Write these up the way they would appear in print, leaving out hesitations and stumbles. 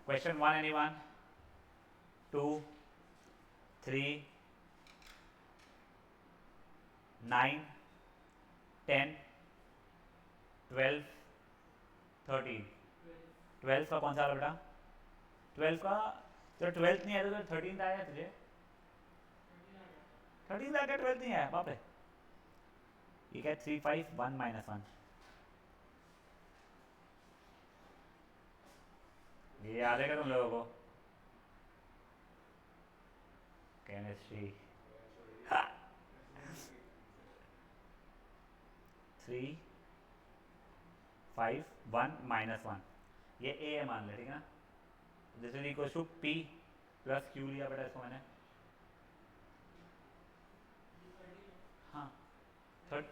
Question 1 anyone, 2, 3, 9, 10, 12, 13। 12 का कौन सा बेटा? 12 का तो 12th नहीं आया तो 13th आया तुझे? 13th आ गया, 12th नहीं आया, बाप रे। ये क्या? 3, 5, 1 -1। ये याद है क्या तुम लोगों को? केमिस्ट्री। 3, 5, 1 -1, ये ए है मान ले, ठीक है ना। This is equal to P plus Q लिया बेटा इसको मैंने। हाँ, थर्ड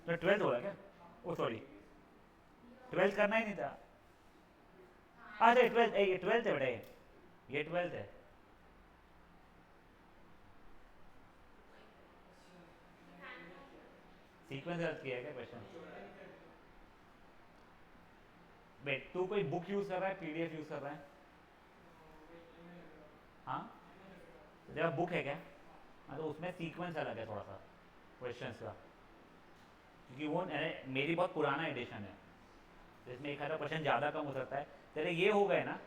तो 12th हो रहा क्या? ओ सॉरी, 12th करना ही नहीं था। अच्छा ये 12th, ये 12th है बेटा, ये 12th है। सीक्वेंस अर्थ किया है क्या क्वेश्चन? बेट तू कोई बुक यूज कर रहा है, पीडीएफ यूज कर रहा है? हाँ, तो तेरा बुक है क्या? हाँ, तो उसमें सीक्वेंस अलग है थोड़ा सा क्वेश्चंस का, क्योंकि वो मेरी बहुत पुराना एडिशन है, जिसमें एक आधा क्वेश्चन ज़्यादा कम हो सकता है। तेरे ये हो गए ना?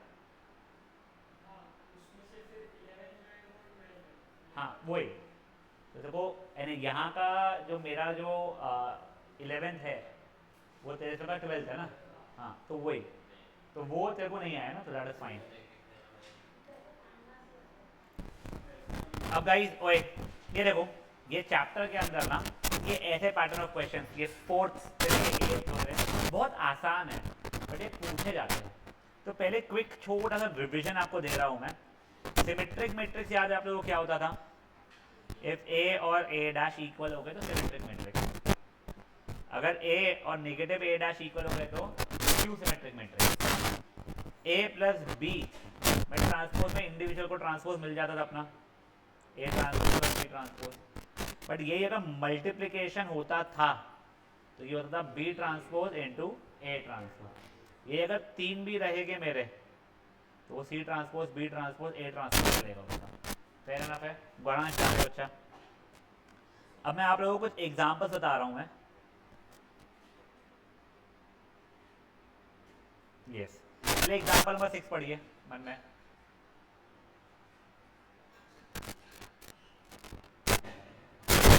हाँ वही, तो देखो यानी यहाँ का जो मेरा जो 11th है वो तेरे से 12th है ना। हाँ तो वही, तो वो तेरे को नहीं आया ना, तो दैट इज फाइन। अब गाइस ओए, ये देखो, ये चैप्टर के अंदर ना ये ऐसे पैटर्न ऑफ क्वेश्चन, ये स्पोर्ट्स बहुत आसान है बट ये पूछे जाते हैं। तो पहले क्विक छोटा सा रिविजन आपको दे रहा हूँ मैं। सिमेट्रिक मैट्रिक्स याद है आप लोगों को क्या होता था? इफ ए और ए डैश इक्वल हो गए तो सिमेट्रिक मैट्रिक्स, अगर ए और नेगेटिव ए डैश इक्वल हो गए तो Q symmetric matrix. A plus B मैं ट्रांसपोज में इंडिविजुअल को ट्रांसपोज मिल जाता था अपना, ए ट्रांसपोज और बी ट्रांसपोज। बट ये अगर मल्टीप्लिकेशन होता था तो ये होता था B transpose into A transpose. ये अगर 3 भी रहेंगे मेरे तो वो C transpose B transpose A transpose चलेगा उसका। फेयर एनफ है, बढ़ाना चाह अच्छा। अब मैं आप लोगों को कुछ एग्जांपल्स बता रहा हूँ मैं। यस, पहले एग्जांपल नंबर 6 पढ़िए मन में।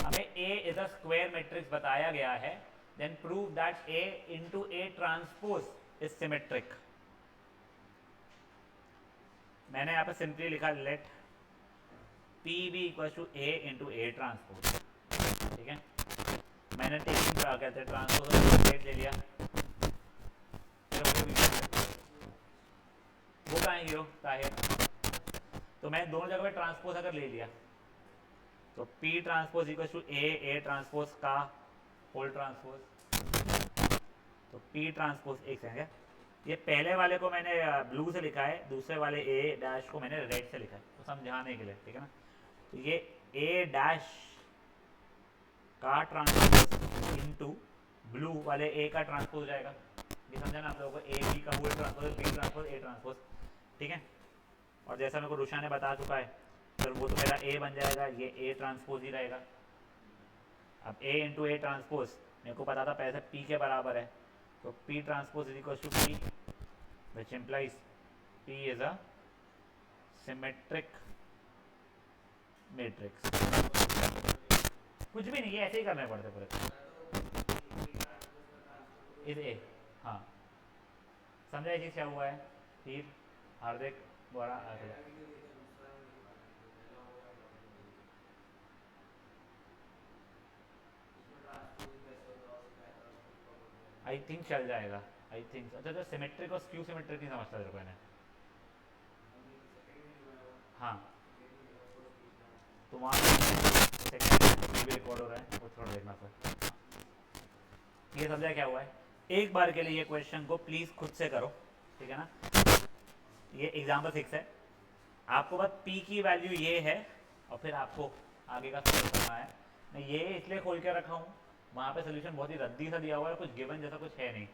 हमें A is a square matrix बताया गया है, then prove that A into A transpose is symmetric. मैंने यहाँ पे सिंपली लिखा let P be equal to A into A transpose, ठीक है। मैंने टेकिंग क्या कहते हैं ट्रांसपोज लेट ले लिया, वो कहाँ हीरो ताहिर, तो मैं दोनों जगह पे ट्रांसपोज अगर ले लिया तो P transpose equal to A transpose का होल ट्रांसपोज, तो P ट्रांसपोज एक सेकंड, ये पहले वाले को मैंने ब्लू से लिखा है, दूसरे वाले ए डैश को मैंने रेड से लिखा है, तो समझाने के लिए, ठीक है ना। तो ये ए डैश का ट्रांसपोज इनटू ब्लू वाले ए का ट्रांसपोज जाएगा, ये समझा ना आप लोगों को, ए बी का whole transpose, B transpose A transpose, ठीक है। और जैसा मेरे को रुशा ने बता चुका है, तो वो तो मेरा ए बन जाएगा, ये ए ट्रांसपोज ही रहेगा। अब ए इंटू ए ट्रांसपोज मेरे को पता था पहले पी के बराबर है, तो P transpose is equal to P, which implies P is a symmetric matrix. कुछ भी नहीं, ये ऐसे ही करने पड़ते पूरे इज ए। हाँ समझा ये चीज़ क्या हुआ है? तीर हार्दिक बड़ा आई थिंक चल जाएगा, आई थिंक। अच्छा तो सिमेट्रिक और स्क्यू सिमेट्रिक नहीं समझता तेरे को मैंने। हाँ तो वहाँ सेकेंड भी रिकॉर्ड हो रहा है, वो थोड़ा देखना सर। ये समझा क्या हुआ है? एक बार के लिए ये क्वेश्चन को प्लीज़ खुद से करो, ठीक है ना। ये एग्जाम्पल 6 है, आपको बस P की वैल्यू ये है और फिर आपको आगे का सॉल्व करना है। मैं ये इसलिए खोल के रखा हूँ, वहाँ पे सोल्यूशन बहुत ही रद्दी सा दिया हुआ है, कुछ गिवन जैसा कुछ है नहीं।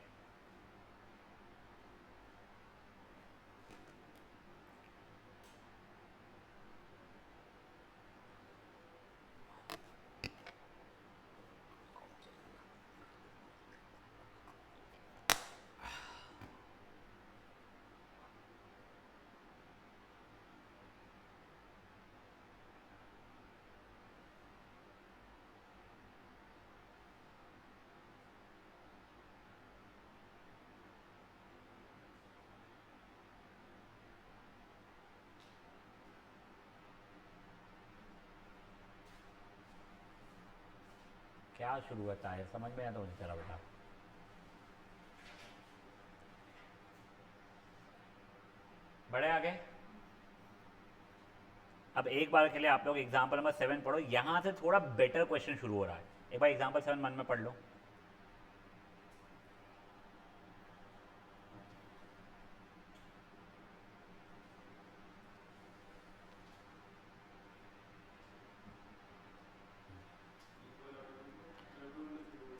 क्या शुरू होता है समझ में आया तो मुझे चला बेटा। बढ़े आगे। अब एक बार के लिए आप लोग एग्जाम्पल नंबर 7 पढ़ो, यहां से थोड़ा बेटर क्वेश्चन शुरू हो रहा है। एक बार एग्जाम्पल 7 मन में पढ़ लो।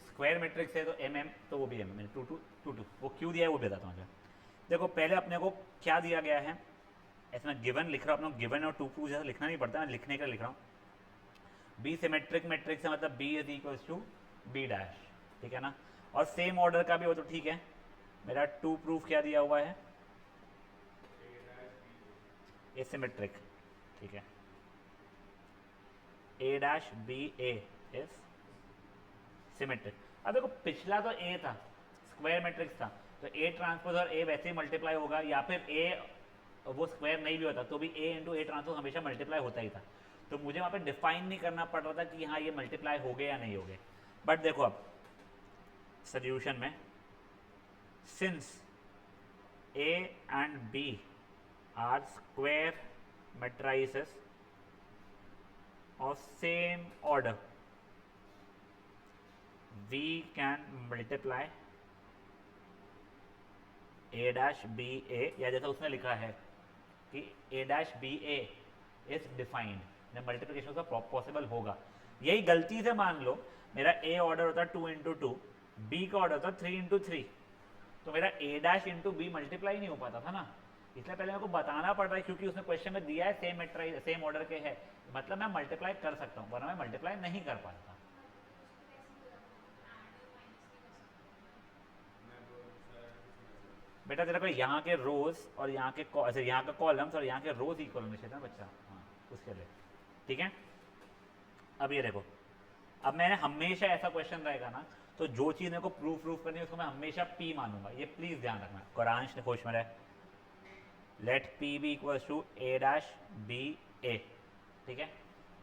स्क्वायर मैट्रिक्स है तो एम एम, तो वो भी M M, two two two two, वो क्यों दिया है वो बताता हूँ। देखो पहले अपने को क्या दिया गया है, इसमें गिवन लिख रहा हूँ, अपना गिवन और टू टू जैसा लिखना नहीं पड़ता, मैं लिखने का लिख रहा हूँ। बी सिमेट्रिक मैट्रिक्स है, मतलब B is equal to B dash, ठीक है ना। और सेम ऑर्डर का भी हो तो ठीक है। मेरा टू प्रूफ क्या दिया हुआ है, ए सिमेट्रिक, ठीक है। A dash B A is symmetric. अब देखो पिछला तो ए था, स्क्वायर मैट्रिक्स था, तो ए ट्रांसपोज और ए वैसे ही मल्टीप्लाई होगा, या फिर ए वो स्क्वायर नहीं भी होता तो भी ए इंटू ए ट्रांसपोज हमेशा मल्टीप्लाई होता ही था। तो मुझे वहाँ पे डिफाइन नहीं करना पड़ रहा था कि हाँ ये मल्टीप्लाई हो गए या नहीं हो गए। बट देखो अब सोल्यूशन में, since A and B are square matrices of same order, we can multiply a dash b a, या जैसा उसने लिखा है कि a dash b a is defined, multiplication उसका पॉसिबल होगा। यही गलती से मान लो मेरा a ऑर्डर होता 2 इंटू टू, बी का ऑर्डर होता 3 इंटू थ्री, तो मेरा a dash into B multiply नहीं हो पाता था ना। इसलिए पहले मेरे को बताना पड़ रहा है, क्योंकि उसने क्वेश्चन में दिया है सेम मैट्रिक्स सेम ऑर्डर के है, मतलब मैं मल्टीप्लाई कर सकता हूँ, वरना मैं मल्टीप्लाई नहीं कर पाता। बेटा तेरे को यहाँ के रोज और यहाँ के अच्छा यहाँ का कॉलम्स और यहाँ के रोज इक्वल होने चाहिए ना बच्चा, हाँ उसके लिए, ठीक है। अब ये देखो, अब मैंने हमेशा ऐसा क्वेश्चन रहेगा ना, तो जो चीज़ मेरे को प्रूफ करनी है उसको मैं हमेशा पी मानूंगा, ये प्लीज ध्यान रखना। कुरान खुश में रहे, let P B equal to A dash B A, ठीक है।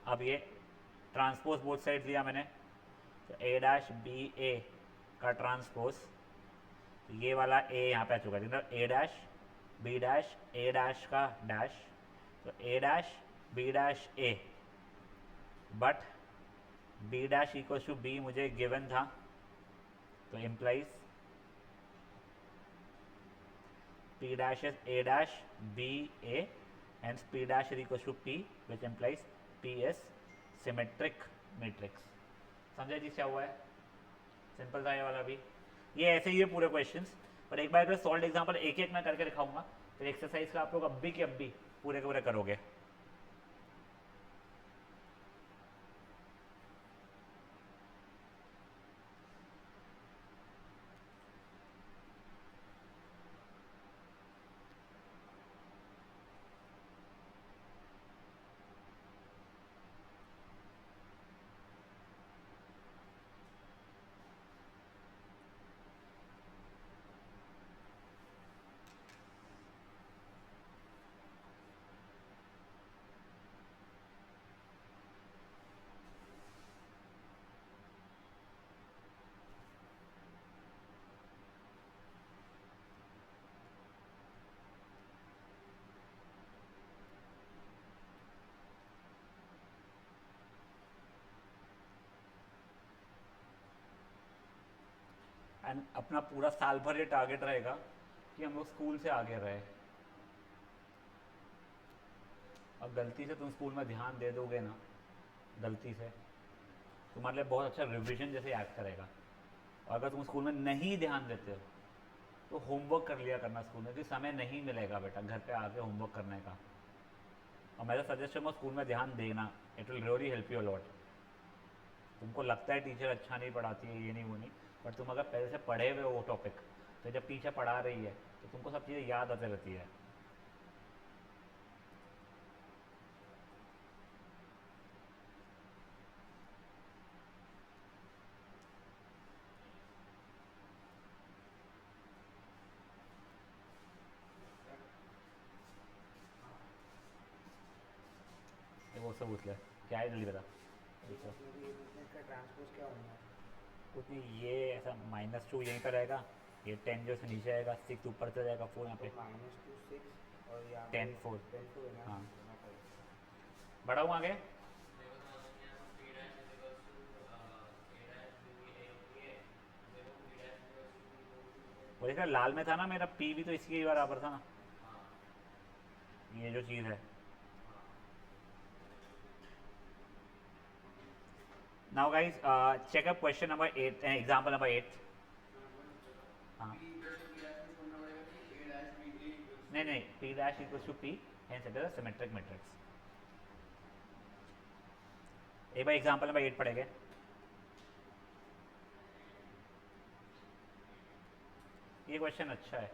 अब ये ट्रांसपोज बोथ साइड दिया मैंने, तो ए डैश बी ए का ट्रांसपोज, ये वाला ए यहाँ पे आ चुका है, मतलब A dash B dash A dash का डैश, तो A dash B dash A, but B dash equal to B मुझे गिवन था, तो implies P dash is A dash B A and P dash is equal to P, which implies P is symmetric matrix. समझे जी क्या हुआ है, simple था ये वाला भी। ये ऐसे ही है पूरे क्वेश्चंस, पर एक बार सॉल्व एग्जांपल एक एक मैं करके दिखाऊंगा, फिर एक्सरसाइज का आप लोग अब भी के अब भी पूरे के पूरे करोगे। एंड अपना पूरा साल भर ये टारगेट रहेगा कि हम लोग स्कूल से आगे रहे। और गलती से तुम स्कूल में ध्यान दे दोगे ना, गलती से तुम्हारे लिए बहुत अच्छा रिवीजन जैसे याद करेगा। और अगर तुम स्कूल में नहीं ध्यान देते हो तो होमवर्क कर लिया करना स्कूल में, क्योंकि समय नहीं मिलेगा बेटा घर पे आके होमवर्क करने का। और मेरा सजेशन है स्कूल में ध्यान देना, it will really help you a lot. तुमको लगता है टीचर अच्छा नहीं पढ़ाती है, ये नहीं वो नहीं, बट तुम अगर पहले से पढ़े हुए हो वो टॉपिक, तो जब टीचर पढ़ा रही है तो तुमको सब चीज़ें याद आती रहती है। वो सब पूछ ले क्या है, जल्दी बता। पूछो। इसमें भी ये पूछते हैं इसका ट्रांसपोज क्या होगा। कुछ नहीं, ये ऐसा -2 यहीं पर रहेगा, ये 10 जो से नीचे आएगा, 6 ऊपर चला जाएगा, 4 यहाँ तो पे, -2 6 और यहाँ पे 10 4। 10 4 है ना, हाँ, तो मैं कर बढ़ाऊँ आगे? वो देखा लाल में था ना मेरा, पी भी तो इसी के बराबर था ना, ये जो चीज़ है। Now guys check up question number 8, example number 8। हाँ, नहीं नहीं, P dash equals to P, hence it is a symmetric matrix. एक बार एग्जांपल नंबर 8 पढ़ेंगे। ये क्वेश्चन अच्छा है।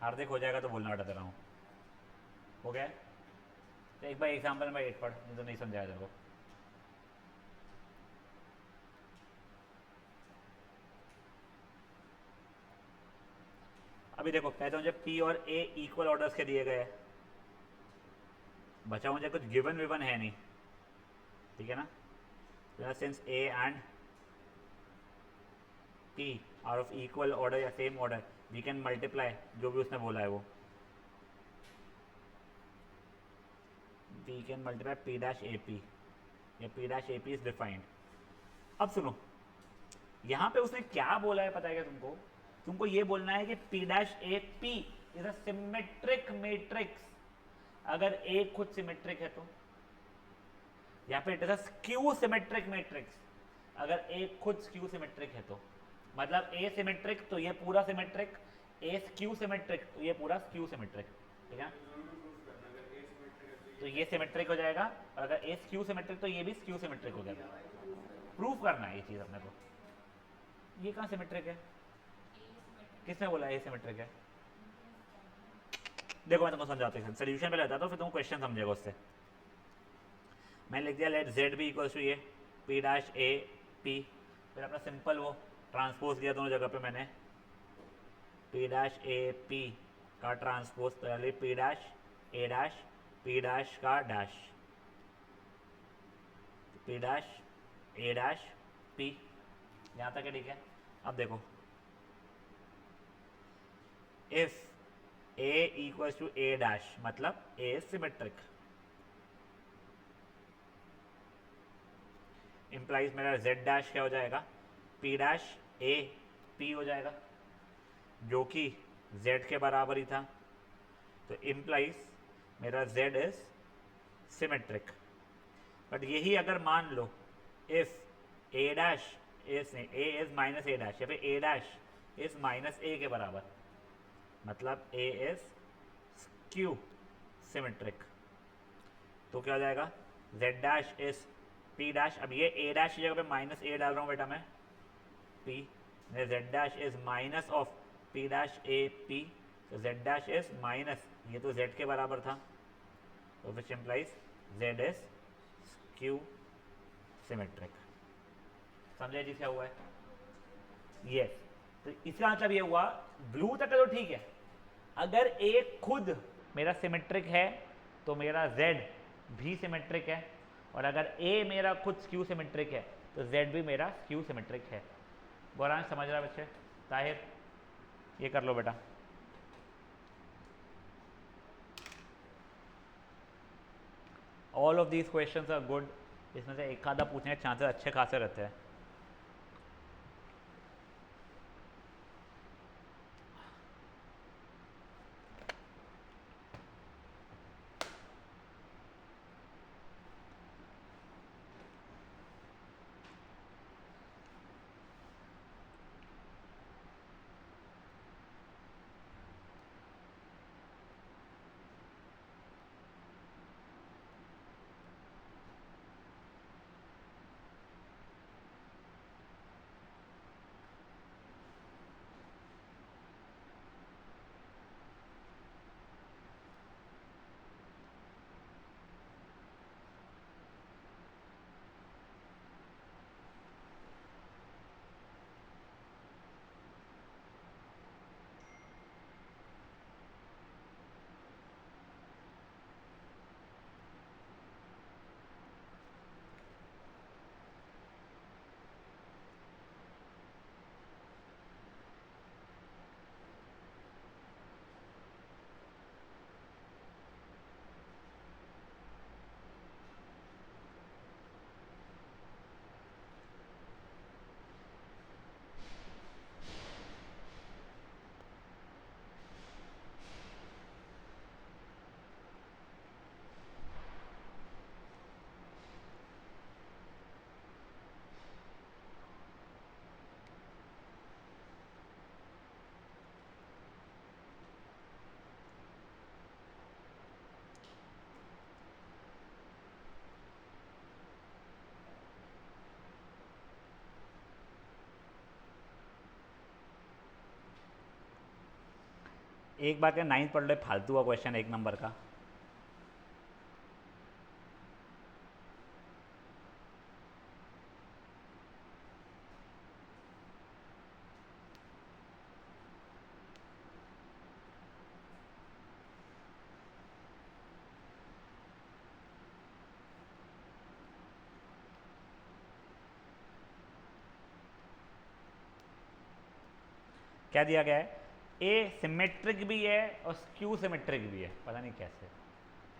हार्दिक हो जाएगा तो बोलना बता दे रहा हूँ। हो गया? तो एक बार एग्जांपल नंबर 8 पढ़, नहीं तो नहीं समझाया तेरे को। अभी देखो, कहते हैं मुझे पी और ए इक्वल ऑर्डर्स के दिए गए हैं, बचा मुझे कुछ गिवन विवन है नहीं, ठीक है ना। Since A and P are of equal order या same order, we can multiply जो भी उसने बोला है वो, we can multiply P dash A P, या P dash A P is defined. अब सुनो, यहाँ पे उसने क्या बोला है पता है क्या तुमको? तुमको ये बोलना है कि P dash A P is a symmetric matrix. अगर ए खुद सिमेट्रिक है तो, या फिर it is a skew symmetric matrix. अगर ए खुद स्क्यू सिमेट्रिक है तो, मतलब ए सिमेट्रिक तो ये पूरा सिमेट्रिक, ए स्क्यू सिमेट्रिक तो ये पूरा स्क्यू सिमेट्रिक, ठीक है। तो ये सिमेट्रिक हो जाएगा, और अगर ए स्क्यू सिमेट्रिक तो ये भी स्क्यू सिमेट्रिक हो जाएगा। प्रूफ करना है ये चीज़ अपने को। ये कहाँ सिमेट्रिक है? किसने बोला ए सिमेट्रिक है? देखो मैं तुमको समझाता हूँ, सोल्यूशन पहले बताता हूँ, फिर तुमको क्वेश्चन समझेगा उससे। मैंने लिख दिया let Z B equals to ये पी डैश ए पी, फिर अपना सिंपल वो ट्रांसपोज दिया दोनों जगह पे मैंने, पी डैश ए पी का ट्रांसपोज पहले P dash A dash P dash का dash, P dash A dash P, यहाँ तक है, ठीक है। अब देखो, if A equals to A dash मतलब ए सिमेट्रिक, इम्प्लाइज मेरा जेड डैश क्या हो जाएगा? पी डैश ए पी हो जाएगा, जो कि जेड के बराबर ही था। तो इम्प्लाइज मेरा जेड इज सिमेट्रिक। बट यही अगर मान लो if A dash is A is minus A dash, या फिर A dash is minus A के बराबर, मतलब ए इज स्क्यू सिमेट्रिक, तो क्या हो जाएगा? Z dash is P dash, अब ये ए डैश की जगह पे माइनस ए डाल रहा हूँ बेटा मैं, P, Z dash is minus of P dash A P, तो जेड डैश इज माइनस, ये तो जेड के बराबर था, तो which implies Z is skew symmetric. समझे जी क्या हुआ है? यस। तो इसका मतलब ये हुआ, ब्लू तक तो ठीक है, अगर ए खुद मेरा सिमेट्रिक है तो मेरा जेड भी सिमेट्रिक है, और अगर ए मेरा खुद स्क्यू सिमेट्रिक है तो जेड भी मेरा स्क्यू सिमेट्रिक है। गौरांश समझ रहा है बच्चे? ताहिर ये कर लो बेटा। All of these questions are good, इसमें से एक आधा पूछने के चांसेस अच्छे खासे रहते हैं। एक बार क्या 9th पढ़ लो, फालतू का क्वेश्चन 1 नंबर का। क्या दिया गया है, ए सिमेट्रिक भी है और स्क्यू सिमेट्रिक भी है, पता नहीं कैसे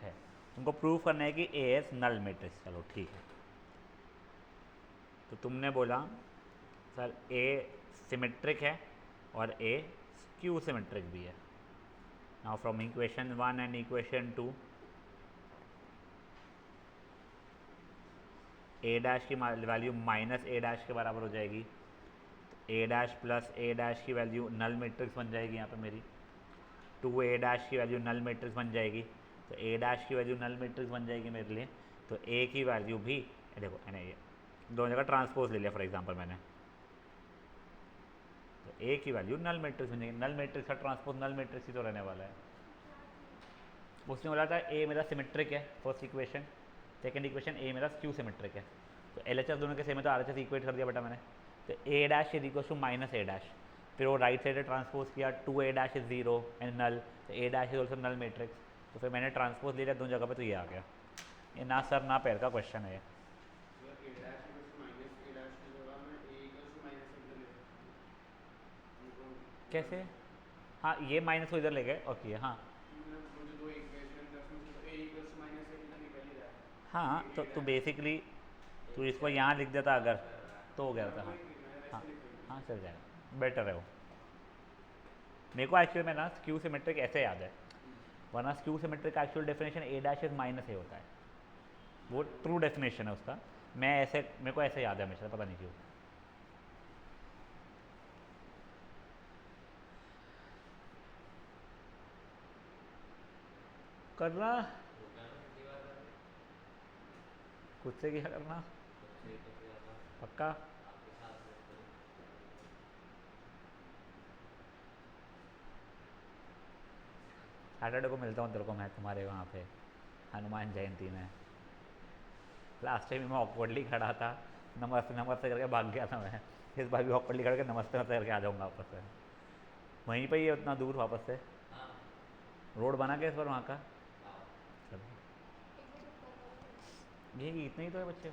है। तुमको प्रूव करना है कि ए इज नल मैट्रिक्स। चलो ठीक है, तो तुमने बोला सर ए सिमेट्रिक है और ए स्क्यू सिमेट्रिक भी है। Now from equation 1 and equation 2, A dash की वैल्यू माइनस ए डैश के बराबर हो जाएगी, ए डैश प्लस ए डैश की वैल्यू नल मैट्रिक्स बन जाएगी यहाँ पे मेरी, 2 ए डैश की वैल्यू नल मैट्रिक्स बन जाएगी, तो ए डैश की वैल्यू नल मैट्रिक्स बन जाएगी मेरे लिए। तो ए की वैल्यू भी देखो, मैंने ये दोनों जगह ट्रांसपोज ले लिया फॉर एग्जांपल मैंने, तो ए की वैल्यू नल मैट्रिक्स बन जाएगी। नल मैट्रिक्स का ट्रांसपोज नल मैट्रिक्स ही तो रहने वाला है। उसने बोला था ए मेरा सिमेट्रिक है, फर्स्ट इक्वेशन। सेकंड इक्वेशन ए मेरा स्क्यू सिमेट्रिक है। तो एल एच एस दोनों के सेम है, तो आर एच एस इक्वेट कर दिया बेटा मैंने। तो A dash is equal to minus A dash, फिर वो राइट साइड ट्रांसपोज किया, 2 A dash is 0 and null, तो A dash is also null matrix. तो फिर मैंने ट्रांसपोज ले लिया दोनों जगह पे, तो ये आ गया। ये ना सर ना पैर का क्वेश्चन है ये। कैसे? हाँ ये माइनस को इधर ले गए, ओके हाँ हाँ, तो बेसिकली तो इसको यहाँ लिख देता अगर तो हो गया था। हाँ हाँ हाँ, चल जाएगा, बेटर है वो। मेरे को एक्चुअली में ना स्क्यू सिमेट्रिक ऐसे याद है, वरना स्क्यू सिमेट्रिक का actual definition A dash is minus A होता है, वो ट्रू डेफिनेशन है उसका। मैं ऐसे, मेरे को ऐसे याद है हमेशा, पता नहीं क्यों। करना खुद से क्या करना, पक्का। सैटरडे को मिलता हूँ तेरे को मैं तुम्हारे वहाँ पे हनुमान जयंती में। लास्ट टाइम मैं ऑकवर्डली खड़ा था, नमस्ते नमस्ते करके भाग गया था मैं। इस बार भी ऑकवर्डली खड़ा के नमस्ते नमस्ते करके आ जाऊँगा वापस से। वहीं पे ही है उतना दूर वापस से, रोड बना के इस बार वहाँ का। चलो ये इतने ही तो है बच्चे,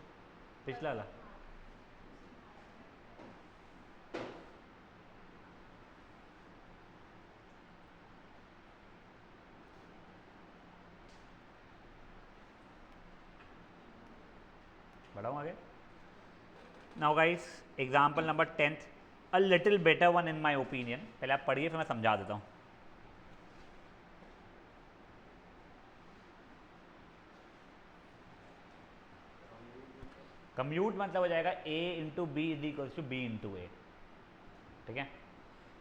पिछला वाला। बढ़ाऊँ आगे। Now guys example number 10th, a little better one in my opinion. पहले आप पढ़िए फिर मैं समझा देता हूँ। कम्यूट मतलब हो जाएगा a into B is equals to B into A, ठीक है।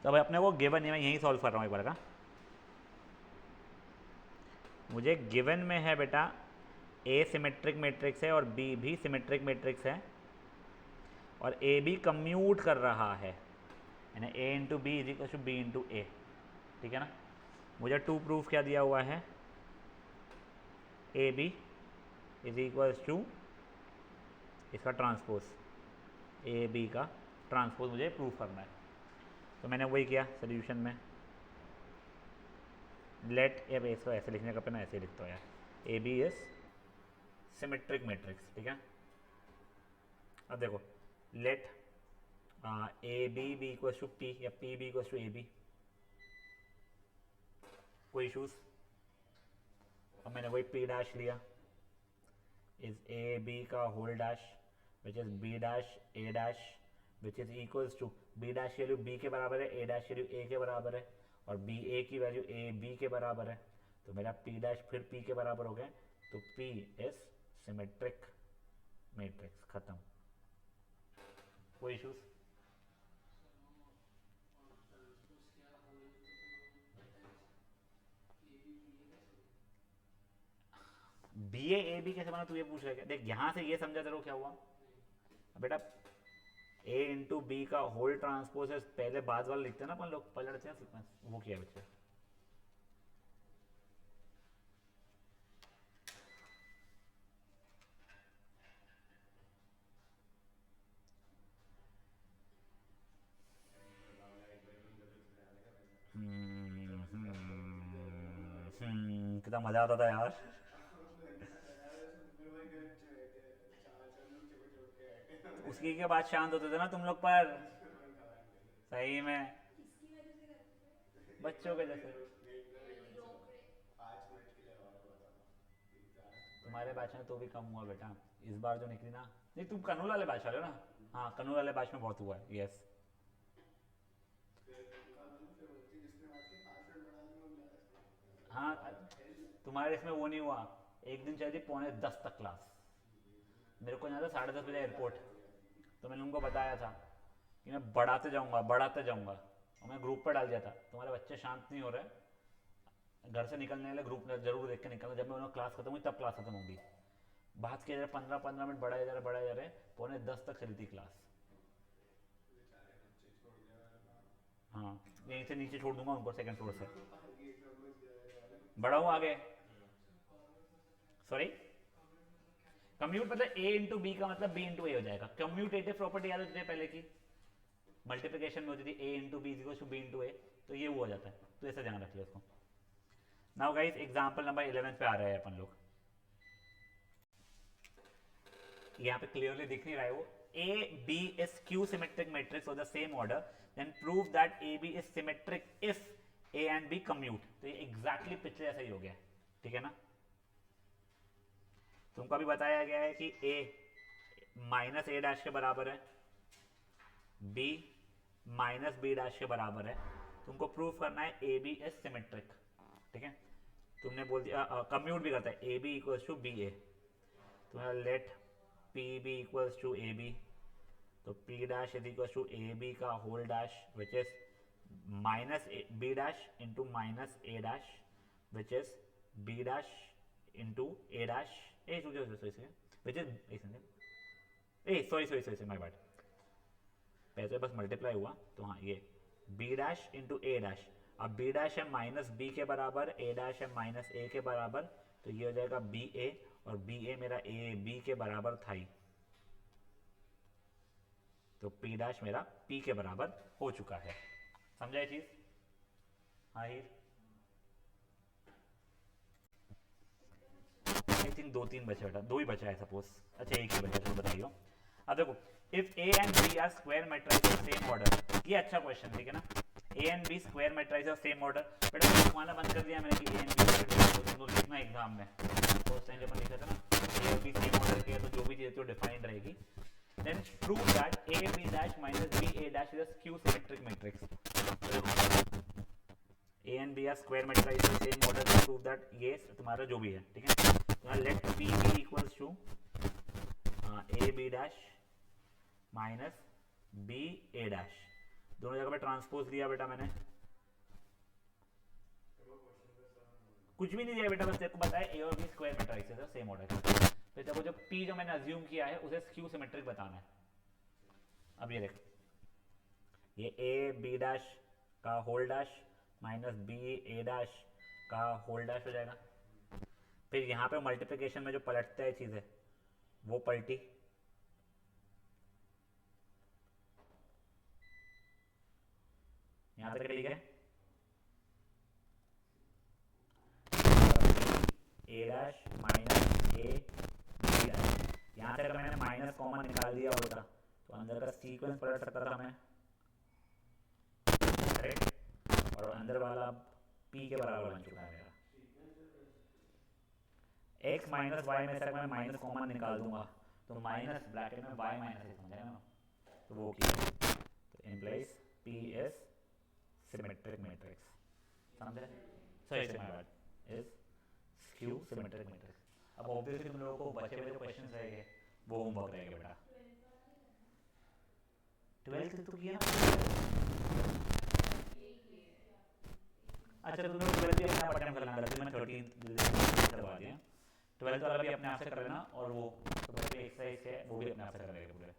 तो भाई अपने को गिवन है, मैं यहीं सॉल्व कर रहा हूँ एक बार का। मुझे गिवन में है बेटा ए सिमेट्रिक मैट्रिक्स है और बी भी सिमेट्रिक मैट्रिक्स है, और ए बी कम्यूट कर रहा है, यानी A into B is equal to B into A, ठीक है ना। मुझे टू प्रूफ क्या दिया हुआ है, A B is equals to इसका ट्रांसपोज, ए बी का ट्रांसपोज मुझे प्रूफ करना है। तो मैंने वही किया सोल्यूशन में, लेट ए बी, इसको ऐसे लिखने का पहले ऐसे लिखता हूँ यार, A B is symmetric matrix, ठीक है। अब देखो let A B B equals to P या P B equals to A B, कोई इशूज। अब मैंने वही पी डैश लिया इज ए बी का whole dash which is B dash A dash which is equals to B dash की value B के बराबर है, ए डैश की वैल्यू ए के बराबर है, और बी ए की वैल्यू ए बी के बराबर है। तो मेरा पी डैश फिर पी के बराबर हो गया, तो पी इज सिमेट्रिक मैट्रिक्स, खत्म, कोई इशूज। बी ए बी कैसे बना, तू ये पूछ रहा है क्या? देख यहाँ से ये समझा तेरे को क्या हुआ बेटा, ए इंटू बी का होल ट्रांसपोज है, पहले बाद वाला लिखते हैं ना अपन लोग, पलटते हैं सीक्वेंस, वो किया बच्चे। कितना मजा आता था यार। उसकी के बाद शांत होते थे ना तुम लोग पर, सही में बच्चों के जैसे। तुम्हारे बैच में तो भी कम हुआ बेटा, इस बार जो निकली ना। नहीं तुम कनूल वाले बैच वाले हो ना? हाँ कनूल वाले बैच में बहुत हुआ है, यस। हाँ तुम्हारे इसमें वो नहीं हुआ, एक दिन चली 9:45 तक क्लास। मेरे को यहाँ था 10:30 बजे एयरपोर्ट, तो मैंने उनको बताया था कि मैं बढ़ाते जाऊँगा बढ़ाते जाऊँगा, और मैं ग्रुप पर डाल दिया था तुम्हारे बच्चे शांत नहीं हो रहे, घर से निकलने वाले ग्रुप में जरूर देख के निकलना। जब मैं उन्होंने क्लास खत्म हुई तब क्लास खत्म होगी। बात किया जा रहा 15-15 मिनट बढ़ाए जा रहे 9:45 तक चली थी क्लास। हाँ यहीं से नीचे छोड़ दूंगा उनको, सेकंड फ्लोर से बड़ा हूँ आगे। सॉरी कम्यूट मतलब a इंटू बी का मतलब b इंटू ए हो जाएगा। कम्यूटेटिव प्रॉपर्टी याद है पहले की, मल्टीप्लिकेशन में होती थी a into B equals to b into A, तो ये वो हो जाता है, तो ऐसा ध्यान रखिए उसको। नाउ गाइस एग्जांपल नंबर 11 पे आ रहे हैं अपन लोग। यहाँ पे क्लियरली दिख नहीं रहा है वो। A B is Q symmetric matrix of the same order, then prove that A B is symmetric if A and B commute. तो ये एग्जैक्टली पिछले ऐसा ही हो गया, ठीक है ना? तुमको अभी बताया गया है कि a माइनस ए डैश के बराबर है, b माइनस बी डैश के बराबर है। तुमको प्रूव करना है ए बी इज सिमेट्रिक, ठीक है? तुमने बोल दिया कम्यूट भी करता है, A B equals to B A. तुम्हारा let P B equals to A B, तो P dash is equals to A B का whole dash which is minus B dash into minus A dash which is B dash into A dash which is sorry my bad, पहले बस multiply हुआ तो हाँ ये B dash into A dash. अब B dash है minus B के बराबर, ए डैश है माइनस ए के बराबर, तो ये हो जाएगा बी ए, और बी ए मेरा ए बी के बराबर था ही, तो पी डैश मेरा पी के बराबर हो चुका है। समझा ये चीज? हाँ ही आई थिंक 2-3 बचे बेटा, 2 ही बचा है सपोज। अच्छा एक ही बचा, चलो बताइए। अब देखो if A and B are square matrix of same order, ये अच्छा क्वेश्चन, ठीक है ना? A and B square matrix of same order. बेटा लिखवाना बंद कर दिया मैंने कि ए एंड बी तो लिखना एग्जाम में, फर्स्ट टाइम जब अपन लिखा था ना ए और बी सेम ऑर्डर के, तो जो भी चीज़ तो डिफाइंड रहेगी। Then prove that A B dash minus B A dash is a skew symmetric matrix. A and B are square matrix of same order, to prove that ये तुम्हारा जो भी है, ठीक है? तो let P B equals to A B dash minus B A dash. दोनों जगह पे ट्रांसपोज लिया बेटा मैंने, कुछ भी नहीं दिया बेटा, बस तेरे को बताया ए और बी स्क्वायर मैट्रिक्स है सेम ऑर्डर का। तो देखो जो पी जो मैंने अज्यूम किया है उसे स्क्यू सिमेट्रिक बताना है। अब ये देख, ये ए बी डैश का whole dash minus B A dash का होल डैश हो जाएगा। फिर यहाँ पे मल्टीप्लिकेशन में जो पलटता है चीज़ है वो पलटी, यहाँ तक ठीक है। A dash minus A B dash, यहाँ से अगर मैंने माइनस कॉमन निकाल दिया होता तो अंदर का सीक्वेंस पलट सकता था मैं, करेक्ट? और अंदर वाला पी के बराबर बन चुका है मेरा। एक्स माइनस वाई में से मैं माइनस कॉमन निकाल दूंगा तो माइनस ब्रैकेट में वाई माइनस है, समझा ना? तो वो किया, तो implies P is symmetric matrix, समझे? सही से my word is skew symmetric matrix. अब ऑब्वियसली तुम लोगों को बचे हुए जो क्वेश्चंस रहेंगे वो होमवर्क रहेगा बेटा। 12th तो किया अच्छा, तुम लोग 12th भी अपने आप अटेम्प्ट करना, मैंने 13 करवा दिया, 12th वाला भी अपने आप से कर लेना, और वो तो एक्सरसाइज है वो भी अपने आप से कर लेगा पूरे।